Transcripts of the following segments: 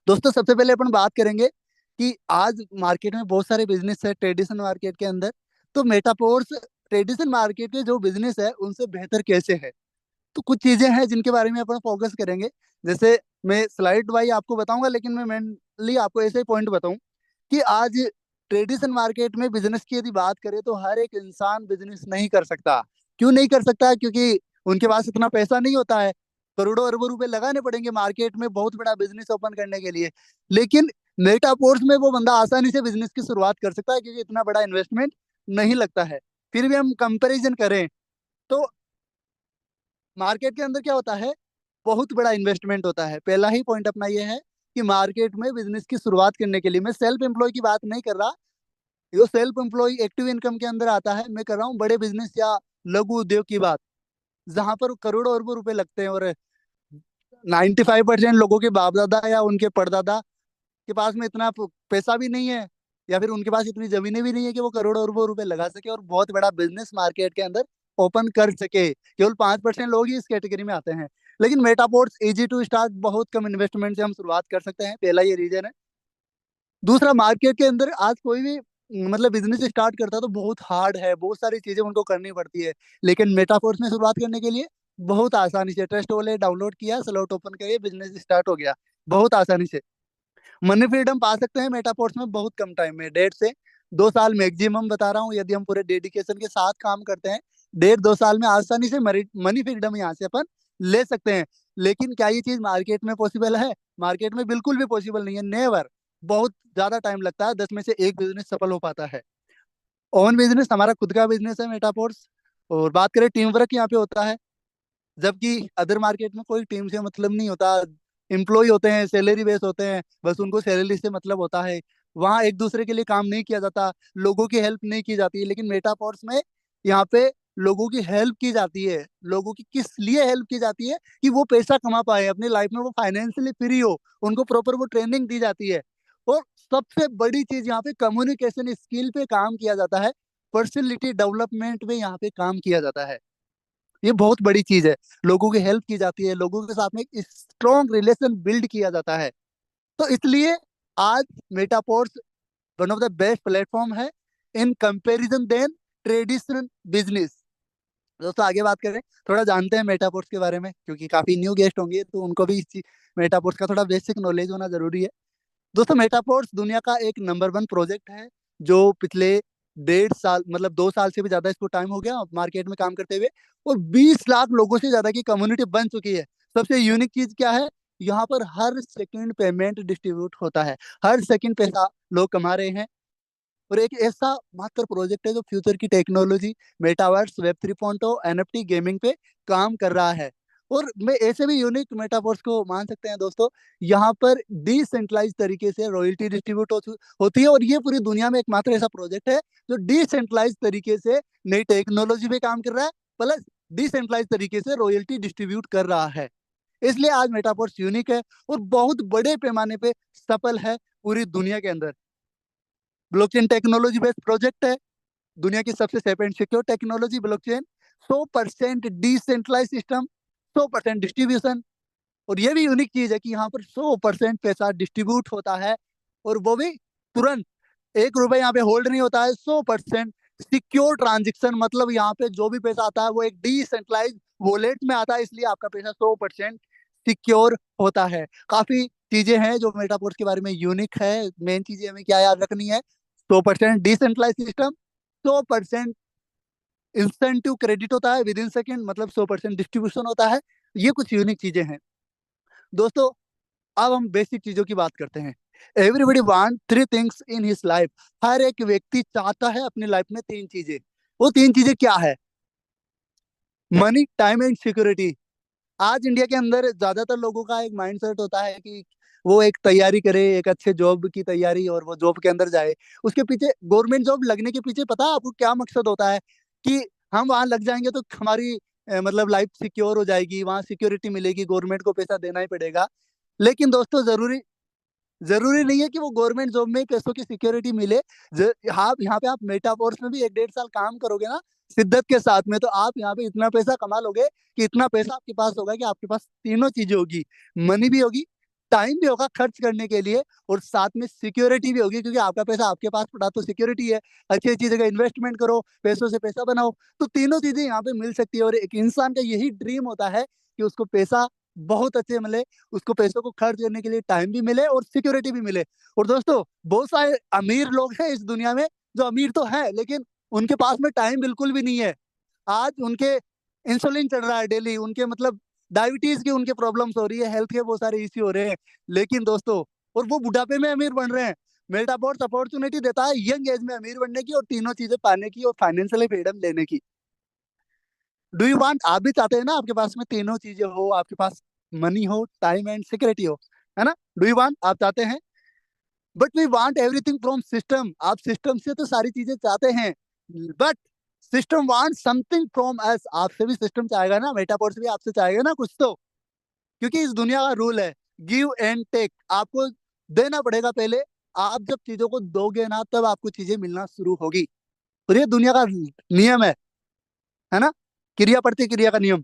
दोस्तों सबसे पहले अपन बात करेंगे कि आज मार्केट में बहुत सारे बिजनेस है ट्रेडिशनल मार्केट के अंदर। तो मेटाफोर्स ट्रेडिशनल मार्केट के जो बिजनेस है उनसे बेहतर कैसे है। तो कुछ चीजें हैं जिनके बारे में अपन फोकस करेंगे। जैसे मैं स्लाइड वाइज आपको बताऊंगा, लेकिन मैं मेनली आपको ऐसे ही पॉइंट बताऊं कि आज ट्रेडिशनल मार्केट में बिजनेस की यदि बात करें तो हर एक इंसान बिजनेस नहीं कर सकता। क्यों नहीं कर सकता? क्योंकि उनके पास इतना पैसा नहीं होता है। करोड़ों अरबों रुपए लगाने पड़ेंगे मार्केट में बहुत बड़ा बिजनेस ओपन करने के लिए। लेकिन मेटापोर्स में वो बंदा आसानी से बिजनेस की शुरुआत कर सकता है क्योंकि इतना बड़ा इन्वेस्टमेंट नहीं लगता है। फिर भी हम कंपैरिजन करें तो मार्केट के अंदर क्या होता है, बहुत बड़ा इन्वेस्टमेंट होता है। पहला ही पॉइंट अपना ये है कि मार्केट में बिजनेस की शुरुआत करने के लिए, मैं सेल्फ एम्प्लॉय की बात नहीं कर रहा, जो सेल्फ एम्प्लॉय एक्टिव इनकम के अंदर आता है, मैं कर रहा हूँ बड़े बिजनेस या लघु उद्योग की बात, जहां पर करोड़ों अरबों रुपए लगते हैं और 95% लोगों के बाप दादा या उनके परदादा के पास में इतना पैसा भी नहीं है, या फिर उनके पास इतनी जमीनें भी नहीं है कि वो करोड़ों अरबों रुपए लगा सके और बहुत बड़ा बिजनेस मार्केट के अंदर ओपन कर सके। केवल 5% लोग ही इस कैटेगरी में आते हैं। लेकिन मेटापोर्ट्स इजी टू स्टार्ट, बहुत कम इन्वेस्टमेंट से हम शुरुआत कर सकते हैं, पहला ये रीजन है। दूसरा, मार्केट के अंदर आज कोई भी मतलब बिजनेस स्टार्ट करता है तो बहुत हार्ड है, बहुत सारी चीजें उनको करनी पड़ती है। लेकिन मेटाफोर्स में शुरुआत करने के लिए बहुत आसानी से ट्रस्ट वॉलेट डाउनलोड किया, स्लॉट ओपन करिए, बिजनेस स्टार्ट हो गया बहुत आसानी से। मनी फ्रीडम पा सकते हैं मेटाफोर्स में बहुत कम टाइम में, 1.5 से 2 साल मैक्सिमम बता रहा हूँ। यदि हम पूरे डेडिकेशन के साथ काम करते हैं, 1.5 2 साल में आसानी से मनी फ्रीडम यहाँ से अपन ले सकते हैं। लेकिन क्या ये चीज मार्केट में पॉसिबल है? मार्केट में बिल्कुल भी पॉसिबल नहीं है, नेवर। बहुत ज्यादा टाइम लगता है, 10 में से 1 बिजनेस सफल हो पाता है। ओन बिजनेस हमारा खुद का बिजनेस है मेटाफोर्स। और बात करें टीम वर्क यहाँ पे होता है, जबकि अदर मार्केट में कोई टीम से मतलब नहीं होता। एम्प्लॉय होते हैं, सैलरी बेस होते हैं, बस उनको सैलरी से मतलब होता है। वहाँ एक दूसरे के लिए काम नहीं किया जाता, लोगों की हेल्प नहीं की जाती। लेकिन मेटाफोर्स में यहाँ पे लोगों की हेल्प की जाती है। लोगों की किस लिए हेल्प की जाती है? कि वो पैसा कमा पाए अपनी लाइफ में, वो फाइनेंशियली फ्री हो, उनको प्रॉपर वो ट्रेनिंग दी जाती है। और सबसे बड़ी चीज यहाँ पे कम्युनिकेशन स्किल पे काम किया जाता है, पर्सनैलिटी डेवलपमेंट में यहाँ पे काम किया जाता है। ये बहुत बड़ी चीज है। लोगों की हेल्प की जाती है, लोगों के साथ में एक स्ट्रॉन्ग रिलेशन बिल्ड किया जाता है। तो इसलिए आज Metaforce one of the best platform है in comparison than traditional business. दोस्तों आगे बात करें, थोड़ा जानते हैं मेटापोर्स के बारे में, क्योंकि काफी न्यू गेस्ट होंगे तो उनको भी इस मेटापोर्स का थोड़ा बेसिक नॉलेज होना जरूरी है। दोस्तों मेटापोर्स दुनिया का एक नंबर 1 प्रोजेक्ट है, जो पिछले 1.5 साल मतलब 2 साल से भी ज्यादा इसको टाइम हो गया मार्केट में काम करते हुए, और 20 लाख लोगों से ज्यादा की कम्युनिटी बन चुकी है। सबसे यूनिक चीज क्या है? यहाँ पर हर सेकंड पेमेंट डिस्ट्रीब्यूट होता है, हर सेकंड पैसा लोग कमा रहे हैं। और एक ऐसा मात्र प्रोजेक्ट है जो फ्यूचर की technology, metaverse, web 3.0, NFT, gaming पे काम कर रहा है। और मैं ऐसे भी यूनिक मेटावर्स को मान सकते हैं दोस्तों, यहाँ पर डिसेंट्रलाइज तरीके से रॉयल्टी डिस्ट्रीब्यूट होती है। और ये पूरी दुनिया में एकमात्र ऐसा प्रोजेक्ट है जो डिसेंट्रलाइज तरीके से नई टेक्नोलॉजी पे काम कर रहा है, प्लस डिसेंट्रलाइज तरीके से रॉयल्टी डिस्ट्रीब्यूट कर रहा है। इसलिए आज मेटावर्स यूनिक है और बहुत बड़े पैमाने पे सफल है पूरी दुनिया के अंदर। ब्लॉकचेन टेक्नोलॉजी बेस्ड प्रोजेक्ट है, दुनिया की सबसे safe and secure technology blockchain, 100% decentralise system, 100% distribution. और ये भी यूनिक चीज है कि यहाँ पर 100% पैसा डिस्ट्रीब्यूट होता है, और वो भी तुरंत। 1 रुपए यहाँ पे होल्ड नहीं होता है, 100% सिक्योर ट्रांजेक्शन। मतलब यहाँ पे जो भी पैसा आता है वो एक डिसेंट्रलाइज वॉलेट में आता है, इसलिए आपका पैसा 100% सिक्योर होता है। काफी चीजें हैं जो मेटापोर्स के बारे में यूनिक है। मेन चीजें हमें क्या याद रखनी है? 100% डिसेंट्रलाइज सिस्टम, 100% इंस्टेंटिव क्रेडिट होता है विद इन सेकेंड, मतलब 100% डिस्ट्रीब्यूशन होता है। ये कुछ यूनिक चीजें हैं दोस्तों। अब हम बेसिक चीजों की बात करते हैं। Everybody want 3 things in his life. हर एक व्यक्ति चाहता है अपनी लाइफ में 3 चीजें। वो 3 चीजें क्या है? Money, time and security. आज इंडिया के अंदर ज्यादातर लोगों का एक माइंडसेट होता है कि वो एक तैयारी करे, एक अच्छे जॉब की तैयारी, और वो जॉब के अंदर जाए। उसके पीछे, गवर्नमेंट जॉब लगने के पीछे पता है आपको क्या मकसद होता है? कि हम वहां लग जाएंगे तो हमारी मतलब लाइफ सिक्योर हो जाएगी, वहां सिक्योरिटी मिलेगी, गवर्नमेंट को पैसा देना ही पड़ेगा। लेकिन दोस्तों जरूरी जरूरी नहीं है कि वो गवर्नमेंट जॉब में पैसों की सिक्योरिटी मिले। हाँ, यहाँ पे आप मेटाफोर्स में भी 1 1.5 साल काम करोगे ना शिद्दत के साथ में, तो आप यहाँ पे इतना पैसा कमा लोगे कि इतना पैसा आपके पास होगा कि आपके पास तीनों चीजें होगी। मनी भी होगी, टाइम भी होगा खर्च करने के लिए, और साथ में सिक्योरिटी भी होगी, क्योंकि आपका पैसा आपके पास पड़ा तो सिक्योरिटी है। अच्छी अच्छी जगह इन्वेस्टमेंट करो, पैसों से पैसा बनाओ। तो तीनों चीजें यहाँ पे मिल सकती है, और एक इंसान का यही ड्रीम होता है कि उसको पैसा बहुत अच्छे मिले, उसको पैसों को खर्च करने के लिए टाइम भी मिले और सिक्योरिटी भी मिले। और दोस्तों, बहुत सारे अमीर लोग हैं इस दुनिया में, जो अमीर तो है लेकिन उनके पास में टाइम बिल्कुल भी नहीं है। आज उनके इंसुलिन चढ़ रहा है डेली, उनके मतलब डायबिटीज की उनके प्रॉब्लम्स हो रही है, हेल्थ के बहुत सारे इश्यू हो रहे हैं। लेकिन दोस्तों, और वो बुढ़ापे में अमीर बन रहे हैं। मेटापोर्स अपॉर्चुनिटी देता है यंग एज में अमीर बनने की, और तीनों चीजें पाने की, और फाइनेंशियली फ्रीडम लेने की। डू यू वांट, आप भी चाहते हैं ना आपके पास में तीनों चीजें हो, आपके पास मनी हो, टाइम एंड सिक्योरिटी हो, है ना? डू यू वांट, आप चाहते हैं? But we want everything from system, आप सिस्टम से तो सारी चीजें चाहते हैं, but system want something from us, आपसे भी सिस्टम चाहेगा ना, मेटापोर्स भी आपसे चाहेगा ना कुछ तो। क्योंकि इस दुनिया का रूल है गिव एंड टेक, आपको देना पड़ेगा पहले। आप जब चीजों को दोगे ना, तब आपको चीजें मिलना शुरू होगी। और ये दुनिया का नियम है ना? क्रिया प्रतिक्रिया का नियम,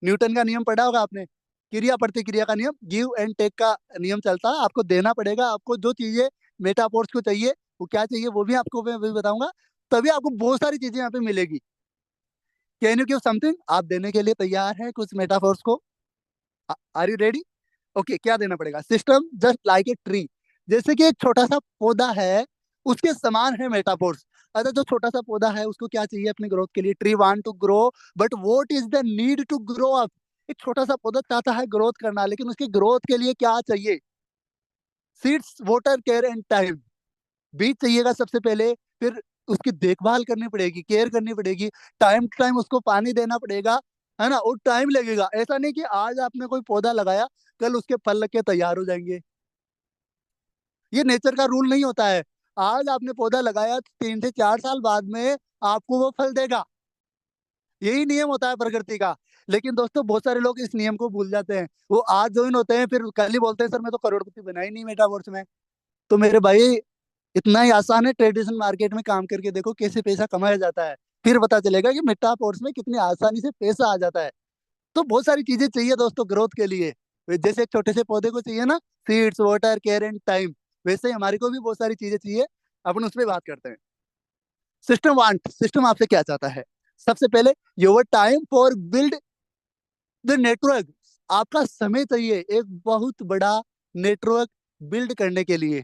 न्यूटन का नियम पढ़ा होगा आपने। क्रिया प्रतिक्रिया का नियम, गिव एंड टेक का नियम चलता है। आपको देना पड़ेगा, आपको जो चीजें मेटाफोर्स को चाहिए, वो क्या चाहिए वो भी आपको मैं भी बताऊंगा। तभी आपको बहुत सारी चीजें यहाँ पे मिलेगी। कैन यू गिव समथिंग, आप देने के लिए तैयार है कुछ मेटाफोर्स को? Are you ready? ओके, क्या देना पड़ेगा? System just like a tree, जैसे कि एक छोटा सा पौधा है, उसके समान है मेटाफोर्स। अगर जो छोटा सा पौधा है उसको क्या चाहिए अपनी ग्रोथ के लिए? Tree want to grow, but what is the need to grow up? एक छोटा सा पौधा चाहता है ग्रोथ करना, लेकिन उसकी ग्रोथ के लिए क्या चाहिए? Seeds, water, care and time. बीज चाहिएगा सबसे पहले, फिर उसकी देखभाल करनी पड़ेगी, केयर करनी पड़ेगी, टाइम टू टाइम उसको पानी देना पड़ेगा, है ना? और टाइम लगेगा। ऐसा नहीं कि आज आपने कोई पौधा लगाया, कल उसके फल लग के तैयार हो जाएंगे। ये नेचर का रूल नहीं होता है। आज आपने पौधा लगाया, 3 से 4 साल बाद में आपको वो फल देगा। यही नियम होता है प्रकृति का। लेकिन दोस्तों, बहुत सारे लोग इस नियम को भूल जाते हैं। वो आज ज्वाइन होते हैं, फिर कल ही बोलते हैं सर मैं तो करोड़पति बना ही नहीं मेटावर्स में। तो मेरे भाई, इतना ही आसान है, ट्रेडिशनल मार्केट में काम करके देखो कैसे पैसा कमाया जाता है। फिर पता चलेगा कि मेटावर्स में कितनी आसानी से पैसा आ जाता है। तो बहुत सारी चीजें चाहिए दोस्तों ग्रोथ के लिए। जैसे एक छोटे से पौधे को चाहिए ना, seeds, water, care and time, वैसे ही हमारे को भी बहुत सारी चीजें चाहिए। अपन उस पर बात करते हैं। सिस्टम वांट, सिस्टम आपसे क्या चाहता है? सबसे पहले, your time for build the network, आपका समय चाहिए एक बहुत बड़ा नेटवर्क बिल्ड करने के लिए।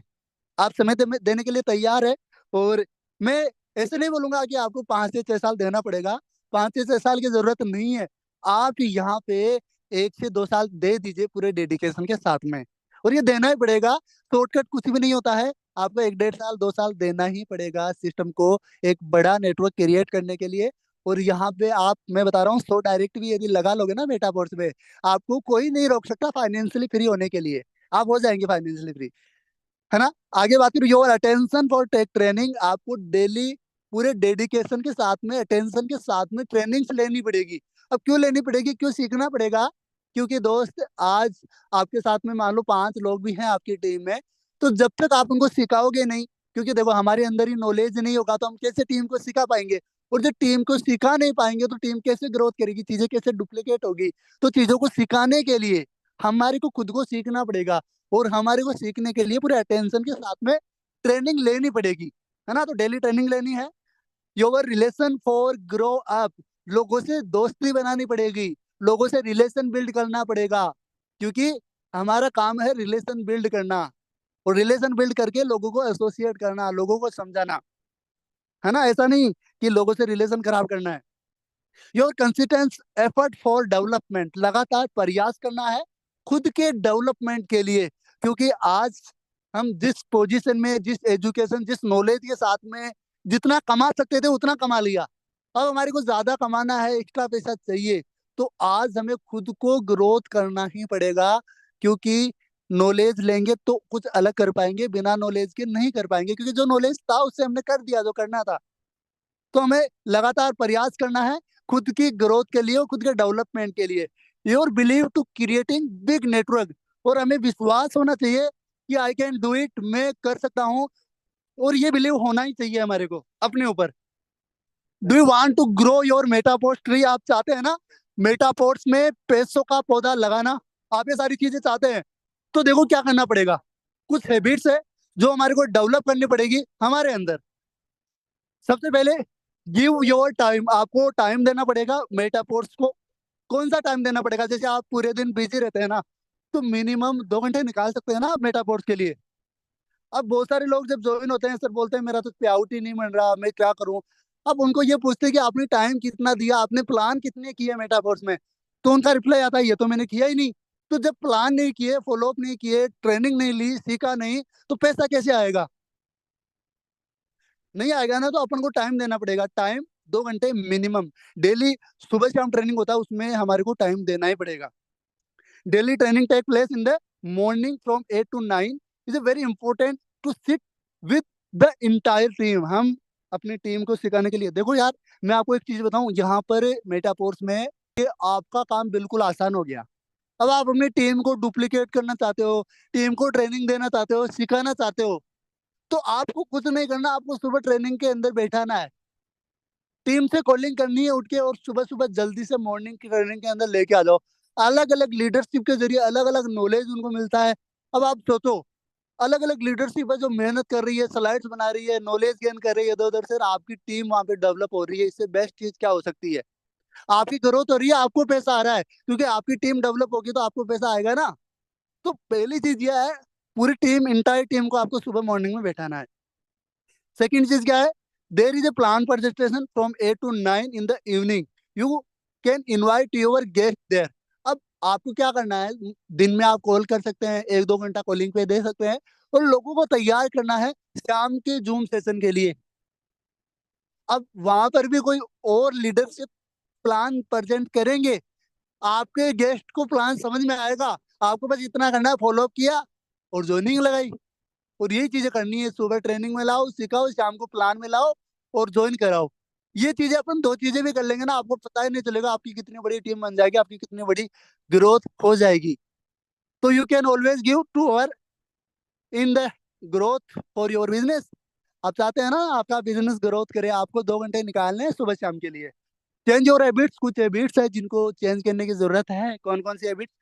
आप समय देने के लिए तैयार है? और मैं ऐसे नहीं बोलूंगा कि आपको 5 से 6 साल देना पड़ेगा। 5 से 6 साल की जरूरत नहीं है। आप यहाँ पे 1 से 2 साल दे दीजिए पूरे डेडिकेशन के साथ में, और ये देना ही पड़ेगा। शॉर्टकट कुछ भी नहीं होता है। आपको 1 1.5 साल 2 साल देना ही पड़ेगा सिस्टम को, एक बड़ा नेटवर्क क्रिएट करने के लिए। और यहाँ पे आप, मैं बता रहा हूँ, 100 डायरेक्ट भी यदि लगा लोगे ना मेटावर्स में, आपको कोई नहीं रोक सकता फाइनेंशियली फ्री होने के लिए। आप हो जाएंगे फाइनेंशियली फ्री, है ना? आगे बात करूँ, your attention for tech training, आपको डेली पूरे डेडिकेशन के साथ में, अटेंशन के साथ में ट्रेनिंग्स लेनी पड़ेगी। अब क्यों लेनी पड़ेगी, क्यों सीखना पड़ेगा? क्योंकि दोस्त, आज आपके साथ में मान लो 5 लोग भी हैं आपकी टीम में, तो जब तक आप उनको सिखाओगे नहीं, क्योंकि देखो हमारे अंदर ही नॉलेज नहीं होगा तो हम कैसे टीम को सिखा पाएंगे? और जब टीम को सिखा नहीं पाएंगे तो टीम कैसे ग्रोथ करेगी, चीजें कैसे डुप्लीकेट होगी? तो चीजों को सिखाने के लिए हमारे को खुद को सीखना पड़ेगा, और हमारे को सीखने के लिए पूरे अटेंशन के साथ में ट्रेनिंग लेनी पड़ेगी, है ना? तो डेली ट्रेनिंग लेनी है। Your relation for grow up, लोगों से दोस्ती बनानी पड़ेगी, लोगों से रिलेशन बिल्ड करना पड़ेगा, क्योंकि हमारा काम है रिलेशन बिल्ड करना। और रिलेशन बिल्ड करके लोगों को एसोसिएट करना, लोगों को समझाना, है ना? ऐसा नहीं कि लोगों से रिलेशन खराब करना है। Your consistent effort for development, लगातार प्रयास करना है खुद के डेवलपमेंट के लिए। क्योंकि आज हम जिस पोजीशन में, जिस एजुकेशन, जिस नॉलेज के साथ में जितना कमा सकते थे उतना कमा लिया, अब हमारे को ज्यादा कमाना है, एक्स्ट्रा पैसा चाहिए। तो आज हमें खुद को ग्रोथ करना ही पड़ेगा, क्योंकि नॉलेज लेंगे तो कुछ अलग कर पाएंगे, बिना नॉलेज के नहीं कर पाएंगे, क्योंकि जो नॉलेज था उससे हमने कर दिया जो करना था। तो हमें लगातार प्रयास करना है खुद की ग्रोथ के लिए और खुद के डेवलपमेंट के लिए। Your believe to creating big network, और हमें विश्वास होना चाहिए कि आई कैन डू इट, मैं कर सकता हूँ। और ये बिलीव होना ही चाहिए हमारे को अपने ऊपर। Do you want to grow your Metaforce tree, आप चाहते हैं ना मेटापोर्स में पैसों का पौधा लगाना? आप ये सारी चीजें चाहते हैं? तो देखो क्या करना पड़ेगा। कुछ हैबिट्स है जो हमारे को डेवलप करनी पड़ेगी हमारे अंदर। सबसे पहले, गिव योर टाइम। आपको टाइम देना पड़ेगा मेटाफोर्स को। कौन सा टाइम देना पड़ेगा? जैसे आप पूरे दिन बिजी रहते हैं ना, तो मिनिमम 2 घंटे निकाल सकते हैं ना आप मेटाफोर्स के लिए। अब बहुत सारे लोग जब ज्वाइन होते हैं, सर बोलते हैं मेरा तो पे आउट ही नहीं मिल रहा, मैं क्या करूं। अब उनको ये पूछते हैं कि आपने टाइम कितना दिया, आपने प्लान कितने किए मेटाफोर्स में। तो उनका रिप्लाई आता है, ये तो मैंने किया ही नहीं। तो जब प्लान नहीं किए, फॉलो अप नहीं किए, ट्रेनिंग नहीं ली, सीखा नहीं, तो पैसा कैसे आएगा? नहीं आएगा ना। तो अपन को टाइम देना पड़ेगा। टाइम 2 घंटे मिनिमम डेली। सुबह शाम ट्रेनिंग होता है, उसमें हमारे को टाइम देना ही पड़ेगा। Daily training take place in the morning from 8 to 9। Is very important to sit with the entire team. हम अपनी टीम को सिखाने के लिए, देखो यार, मैं आपको एक चीज बताऊं, यहाँ पर मेटाफोर्स में ये आपका काम बिल्कुल आसान हो गया। अब आप अपनी टीम को डुप्लीकेट करना चाहते हो, टीम को ट्रेनिंग देना चाहते हो, सिखाना चाहते हो, तो आपको कुछ नहीं करना। आपको सुबह ट्रेनिंग के अंदर बैठाना है, टीम से कॉलिंग करनी है उठ के, और सुबह सुबह जल्दी से मॉर्निंग की ट्रेनिंग के अंदर लेके आ जाओ। अलग अलग लीडरशिप के जरिए अलग अलग नॉलेज उनको मिलता है। अब आप सोचो, अलग अलग लीडरशिप है जो मेहनत कर रही है, स्लाइड्स बना रही है, नॉलेज गेन कर रही है इधर उधर से, और आपकी टीम वहां पे डेवलप हो रही है। इससे बेस्ट चीज क्या हो सकती है? आपकी ग्रोथ हो रही है, आपको पैसा आ रहा है, क्योंकि आपकी टीम डेवलप होगी तो आपको पैसा आएगा ना। तो पहली चीज यह है, पूरी टीम, इंटायर टीम को आपको सुबह मॉर्निंग में बैठाना है। सेकंड चीज क्या है? There is a plan presentation from 8 to 9 in the evening. You can invite your guest there. अब आपको क्या करना है, दिन में आप कॉल कर सकते हैं, 1-2 घंटा कॉलिंग पे दे सकते हैं, और लोगों को तैयार करना है शाम के जूम सेशन के लिए। अब वहां पर भी कोई और लीडरशिप प्लान प्रेजेंट करेंगे, आपके गेस्ट को प्लान समझ में आएगा। आपको बस इतना करना है, फॉलो अप किया और ज्वाइनिंग लगाई। और यही चीजें करनी है, सुबह ट्रेनिंग में लाओ, सिखाओ, शाम को प्लान में लाओ और ज्वाइन कराओ। ये चीजें अपन दो चीजें भी कर लेंगे ना, आपको पता ही नहीं चलेगा आपकी कितनी बड़ी टीम बन जाएगी, आपकी कितनी बड़ी ग्रोथ हो जाएगी। तो you can always give to our in the growth for your business. आप चाहते हैं ना आपका बिजनेस ग्रोथ करे, आपको 2 घंटे निकालने हैं सुबह शाम के लिए। Change your habits. कुछ हैबिट्स है जिनको चेंज करने की जरूरत है। कौन कौन सी habits?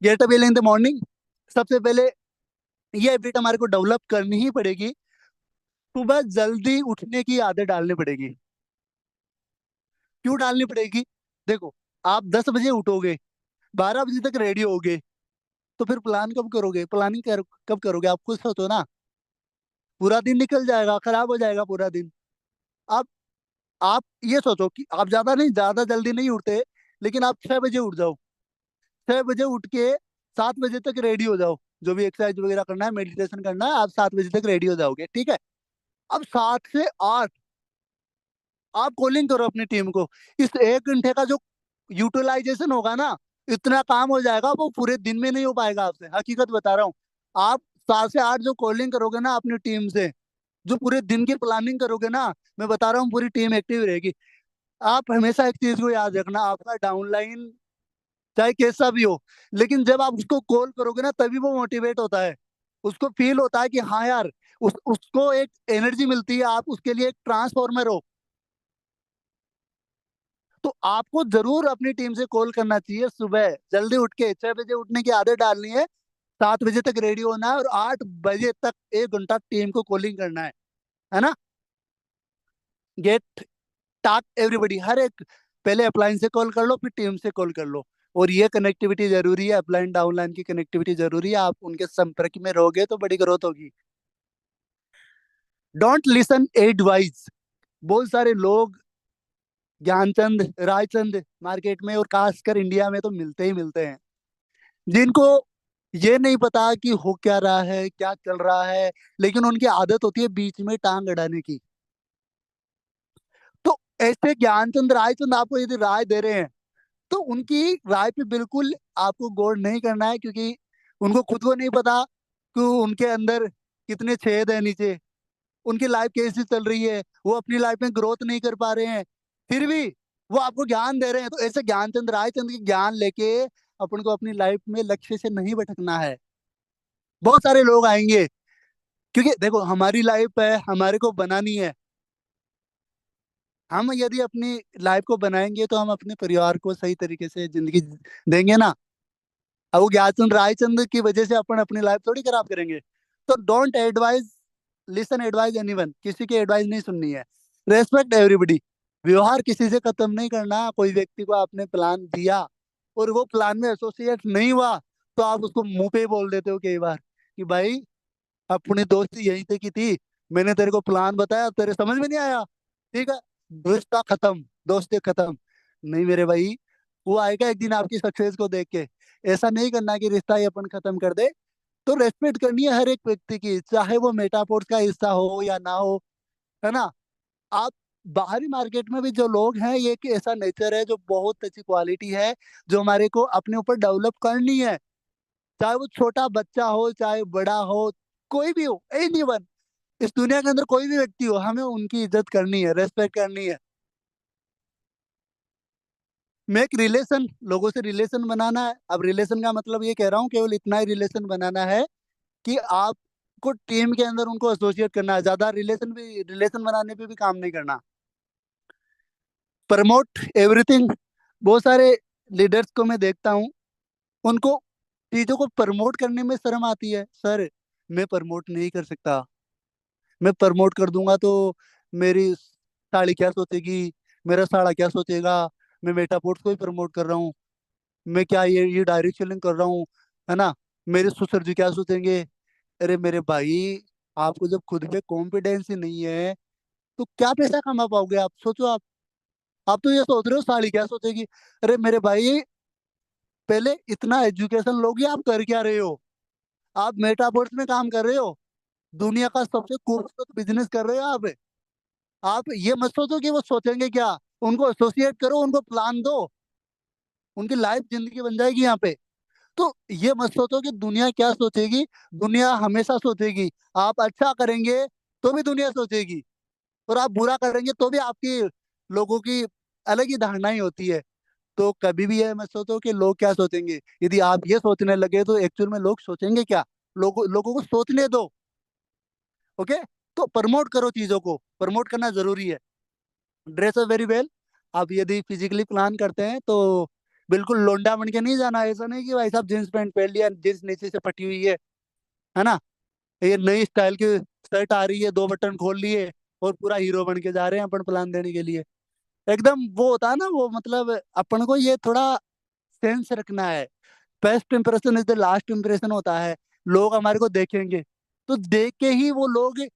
Get up early in the morning. सबसे पहले ये हैबिट हमारे को डेवलप करनी ही पड़ेगी। सुबह जल्दी उठने की आदत डालनी पड़ेगी। क्यों डालनी पड़ेगी? देखो, आप 10 बजे उठोगे, 12 बजे तक रेडी होगे, तो फिर प्लान कब करोगे? कब करोगे? आप खुद सोचो ना। पूरा दिन निकल जाएगा, खराब हो जाएगा पूरा दिन। आप आप ये सोचो कि आप ज्यादा नहीं, ज्यादा जल्दी नहीं उठते, लेकिन आप 6 बजे उठ जाओ। 6 बजे उठ के 7 बजे तक रेडी हो जाओ। जो भी एक्सरसाइज वगैरह करना है, मेडिटेशन करना है, आप 7 बजे तक रेडी हो जाओगे, ठीक है। अब 7 से 8 आप कॉलिंग करो अपनी टीम को। इस 1 घंटे का जो यूटिलाइजेशन होगा ना, इतना काम हो जाएगा, वो पूरे दिन में नहीं हो पाएगा। आपसे हकीकत बता रहा हूँ। आप 7 से 8 जो कॉलिंग करोगे ना अपनी टीम से, जो पूरे दिन की प्लानिंग करोगे ना, मैं बता रहा हूँ पूरी टीम एक्टिव रहेगी। आप हमेशा एक चीज को याद रखना, आपका डाउनलाइन चाहे कैसा भी हो, लेकिन जब आप उसको कॉल करोगे ना, तभी वो मोटिवेट होता है। उसको फील होता है कि हाँ यार, उसको एक एनर्जी मिलती है, आप उसके लिए एक ट्रांसफॉर्मर हो। तो आपको जरूर अपनी टीम से कॉल करना चाहिए। सुबह जल्दी उठ के 6 बजे उठने की आदत डालनी है, 7 बजे तक रेडी होना है, और 8 बजे तक 1 घंटा टीम को कॉलिंग करना है ना। गेट टाक एवरीबडी, हर एक। पहले अपलाइन से कॉल कर लो, फिर टीम से कॉल कर लो। और ये कनेक्टिविटी जरूरी है, अपलाइन डाउनलाइन की कनेक्टिविटी जरूरी है। आप उनके संपर्क में रहोगे तो बड़ी ग्रोथ होगी। Don't listen advice. बहुत सारे लोग, ज्ञानचंद, रायचंद, मार्केट में और खासकर इंडिया में तो मिलते ही मिलते हैं, जिनको ये नहीं पता कि हो क्या रहा है, क्या चल रहा है, लेकिन उनकी आदत होती है बीच में टांग अड़ाने की। तो ऐसे ज्ञानचंद, रायचंद आपको यदि राय दे रहे हैं, तो उनकी राय पे बिल्कुल आपको गौर नहीं करना है, क्योंकि उनको खुद को नहीं पता कि उनके अंदर कितने छेद है नीचे, उनकी लाइफ कैसी चल रही है, वो अपनी लाइफ में ग्रोथ नहीं कर पा रहे हैं, फिर भी वो आपको ज्ञान दे रहे हैं। तो ऐसे ज्ञानचंद, रायचंद के ज्ञान लेके अपन को अपनी लाइफ में लक्ष्य से नहीं भटकना है। बहुत सारे लोग आएंगे, क्योंकि देखो हमारी लाइफ है, हमारे को बनानी है। हम यदि अपनी लाइफ को बनाएंगे तो हम अपने परिवार को सही तरीके से जिंदगी देंगे ना। अब वो ज्ञानचंद रायचंद की वजह से अपन अपनी लाइफ थोड़ी खराब करेंगे। तो don't advise, listen advise anyone, किसी की एडवाइस नहीं सुननी है। Respect everybody. व्यवहार किसी से खत्म नहीं करना। कोई व्यक्ति को आपने प्लान दिया और वो प्लान में एसोसिएट नहीं हुआ, तो आप उसको मुंह पे ही बोल देते हो कई बार कि भाई अपनी दोस्ती यहीं से की थी, मैंने तेरे को प्लान बताया, तेरे समझ में नहीं आया, ठीक है, रिश्ता खत्म, दोस्ती खत्म। नहीं मेरे भाई, वो आएगा एक दिन आपकी सक्सेस को देख के। ऐसा नहीं करना कि रिश्ता ही अपन खत्म कर दे। तो रेस्पेक्ट करनी है हर एक व्यक्ति की, चाहे वो मेटाफोर्स का हिस्सा हो या ना हो, है ना। आप बाहरी मार्केट में भी जो लोग हैं, ये एक ऐसा नेचर है जो बहुत अच्छी क्वालिटी है, जो हमारे को अपने ऊपर डेवलप करनी है। चाहे वो छोटा बच्चा हो, चाहे बड़ा हो, कोई भी हो, एनी वन, इस दुनिया के अंदर कोई भी व्यक्ति हो, हमें उनकी इज्जत करनी है, रेस्पेक्ट करनी है। मेक रिलेशन, लोगों से रिलेशन बनाना है। अब रिलेशन का मतलब ये कह रहा हूँ, केवल इतना ही रिलेशन बनाना है कि आपको टीम के अंदर उनको एसोसिएट करना है, ज्यादा रिलेशन बनाने पे भी काम नहीं करना। Promote everything. बहुत सारे लीडर्स को मैं देखता हूँ, उनको चीजों को प्रमोट करने में शर्म आती है। सर, मैं प्रमोट नहीं कर सकता, मैं प्रमोट कर दूंगा तो मेरी साड़ी क्या सोचेगी, मेरा साड़ा क्या सोचेगा, मैं मेटापोर्ट को ही प्रमोट कर रहा हूँ, मैं क्या ये डायरेक्ट सेलिंग कर रहा हूँ, है ना, मेरे ससुर जी क्या सोचेंगे। अरे मेरे भाई, आपको जब खुद पे कॉन्फिडेंस ही नहीं है, तो क्या पैसा कमा पाओगे आप, सोचो आप तो ये सोच रहे हो साड़ी क्या सोचेगी। अरे मेरे भाई, पहले इतना एजुकेशन लोगे, आप कर क्या रहे हो? आप मेटावर्स में काम कर रहे हो, दुनिया का सबसे खूबसूरत बिजनेस कर रहे हो आप ये मत सोचो कि वो सोचेंगे क्या। उनको एसोसिएट करो, उनको प्लान दो, उनकी लाइफ जिंदगी बन जाएगी यहाँ पे। तो ये मत सोचो कि दुनिया क्या सोचेगी। दुनिया हमेशा सोचेगी। आप अच्छा करेंगे तो भी दुनिया सोचेगी, और आप बुरा करेंगे तो भी आपकी, लोगों की अलग ही धारणाएं होती है। तो कभी भी ये मत सोचो कि लोग क्या सोचेंगे। यदि आप ये सोचने लगे तो एक्चुअल में लोग सोचेंगे क्या। लोगों को सोचने दो। ओके। तो प्रमोट करो, चीजों को प्रमोट करना जरूरी है। Dress up very well. आप यदि फिजिकली प्लान करते हैं तो बिल्कुल लोंडा बन के नहीं जाना। ऐसा नहीं कि भाई साहब जींस पैंट पहन लिया, जींस नीचे से फटी हुई है ना, ये नई स्टाइल की शर्ट आ रही है, दो बटन खोल लिए और पूरा हीरो बन के जा रहे हैं अपन प्लान देने के लिए। एकदम वो होता है ना, वो मतलब अपन को ये थोड़ा सेंस रखना है। First impression is the last impression होता है। लोग हमारे को देखेंगे, तो देख के ही वो लोग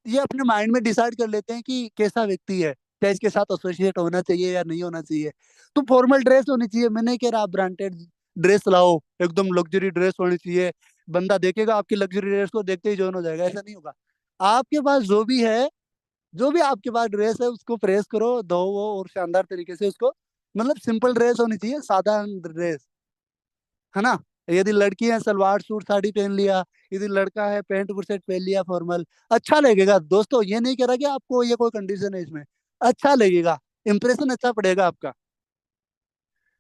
ये अपने माइंड में डिसाइड कर लेते हैं कि कैसा व्यक्ति है, क्या इसके साथ एसोसिएट होना चाहिए या नहीं होना चाहिए। तो फॉर्मल ड्रेस होनी चाहिए, मैं नहीं कह रहा आप ब्रांडेड ड्रेस लाओ, एकदम लग्जरी ड्रेस होनी चाहिए। बंदा देखेगा आपकी लग्जरी ड्रेस को, देखते ही ज्वाइन हो जाएगा, ऐसा नहीं होगा। आपके पास जो भी है, जो भी आपके पास ड्रेस है, उसको प्रेस करो, धो वो, और शानदार तरीके से उसको, मतलब सिंपल ड्रेस होनी चाहिए, साधारण ड्रेस, है ना। यदि लड़की है सलवार सूट साड़ी पहन लिया, यदि लड़का है पैंट बुशर्ट पहन लिया फॉर्मल, अच्छा लगेगा दोस्तों। ये नहीं कह रहा कि आपको ये कोई कंडीशन है इसमें, अच्छा लगेगा, इंप्रेशन अच्छा पड़ेगा आपका,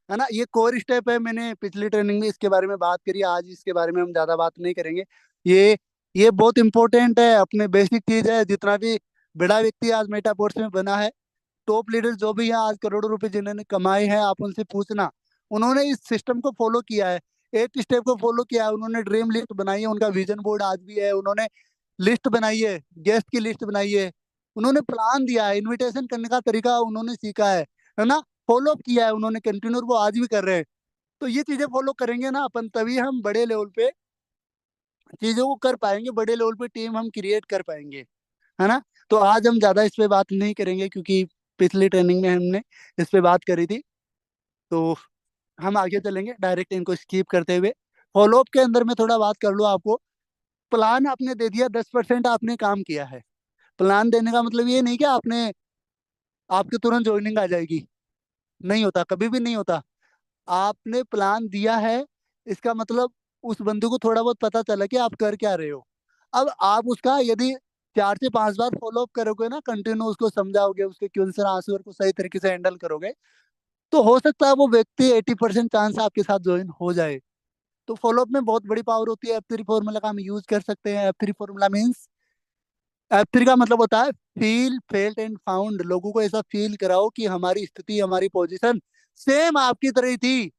है ना। ये कोर स्टेप है, मैंने पिछली ट्रेनिंग में इसके बारे में बात करी, आज इसके बारे में हम ज्यादा बात नहीं करेंगे। ये ये बहुत इंपॉर्टेंट है, अपने बेसिक चीज है। जितना भी बड़ा व्यक्ति आज मेटापोर्स में बना है, टॉप लीडर जो भी है आज, करोड़ों रुपए जिन्होंने कमाए हैं, आप उनसे पूछना, उन्होंने इस सिस्टम को फॉलो किया है, 8 स्टेप को फॉलो किया है। उन्होंने ड्रीम लिस्ट बनाई है, उनका विजन बोर्ड आज भी है, उन्होंने लिस्ट बनाई है, गेस्ट की लिस्ट बनाई है, उन्होंने प्लान दिया है, इनविटेशन करने का तरीका उन्होंने सीखा है ना, फॉलो किया है उन्होंने, कंटिन्यू वो आज भी कर रहे हैं। तो ये चीजें फॉलो करेंगे ना अपन, तभी हम बड़े लेवल पे चीजों को कर पाएंगे, बड़े लेवल पे टीम हम क्रिएट कर पाएंगे, है ना। तो आज हम ज्यादा इस पे बात नहीं करेंगे, क्योंकि पिछली ट्रेनिंग में हमने इस पे बात करी थी। तो हम आगे चलेंगे डायरेक्ट इनको स्किप करते हुए। फॉलोअप के अंदर मैं थोड़ा बात कर लूँ आपको। प्लान आपने दे दिया, 10% आपने काम किया है। प्लान देने का मतलब ये नहीं कि आपके तुरंत ज्वाइनिंग आ जाएगी, नहीं होता, कभी भी नहीं होता। आपने प्लान दिया है, इसका मतलब उस बंदे को थोड़ा बहुत पता चला कि आप कर क्या रहे हो। अब आप उसका यदि 4 से 5 बार फॉलो अप करोगे ना, कंटिन्यू उसको समझाओगे, उसके क्वेश्चन आंसर को सही तरीके से हैंडल करोगे, तो हो सकता है वो व्यक्ति 80% चांस आपके साथ ज्वाइन हो जाए। तो फॉलोअप में बहुत बड़ी पावर होती है। F3 फॉर्मूला का हम यूज कर सकते हैं। F3 फॉर्मूला मीन्स, F3 का मतलब होता है फील फेल्ट एंड फाउंड। लोगों को ऐसा फील कराओ कि हमारी स्थिति, हमारी पोजीशन सेम आपकी तरह ही थी,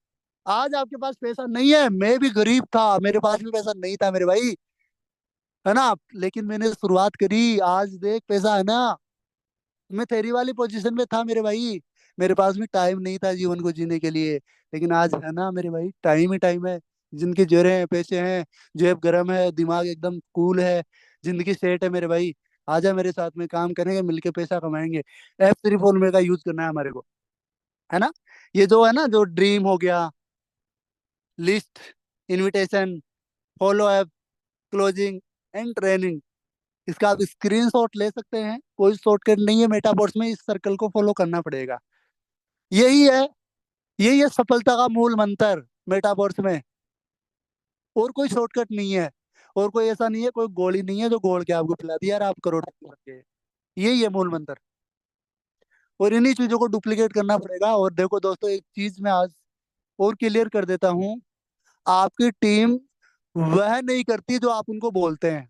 आज आपके पास पैसा नहीं है, मैं भी गरीब था, मेरे पास भी पैसा नहीं था मेरे भाई, है ना, लेकिन मैंने शुरुआत करी, आज देख पैसा है ना। मैं तेरी वाली पोजीशन में था मेरे भाई, मेरे पास भी टाइम नहीं था जीवन को जीने के लिए, लेकिन आज है ना मेरे भाई, टाइम ही टाइम है। जिनके जोरे हैं, पैसे हैं, जेब गरम है, दिमाग एकदम कूल है, जिंदगी सेट है मेरे भाई। आजा मेरे साथ में, काम करेंगे, मिलके पैसा कमाएंगे। F3 फॉर्मूले का यूज करना है हमारे को, है ना। ये जो है ना, जो ड्रीम हो गया, list, invitation, follow up, closing and training, इसका आप स्क्रीनशॉट ले सकते हैं, कोई शॉर्टकट नहीं है मेटावर्स में, इस सर्कल को फॉलो करना पड़ेगा। यही है, यही है सफलता का मूल मंत्र मेटावर्स में, और कोई शॉर्टकट नहीं है, और कोई ऐसा नहीं है, कोई गोली नहीं है जो गोल के आपको पिला दिया यार आप करोड़पति बन गए। यही है मूल मंत्र, और इन्हीं चीजों को डुप्लीकेट करना पड़ेगा। और देखो दोस्तों, एक चीज मैं आज और क्लियर कर देता हूँ, आपकी टीम वह नहीं करती जो आप उनको बोलते हैं,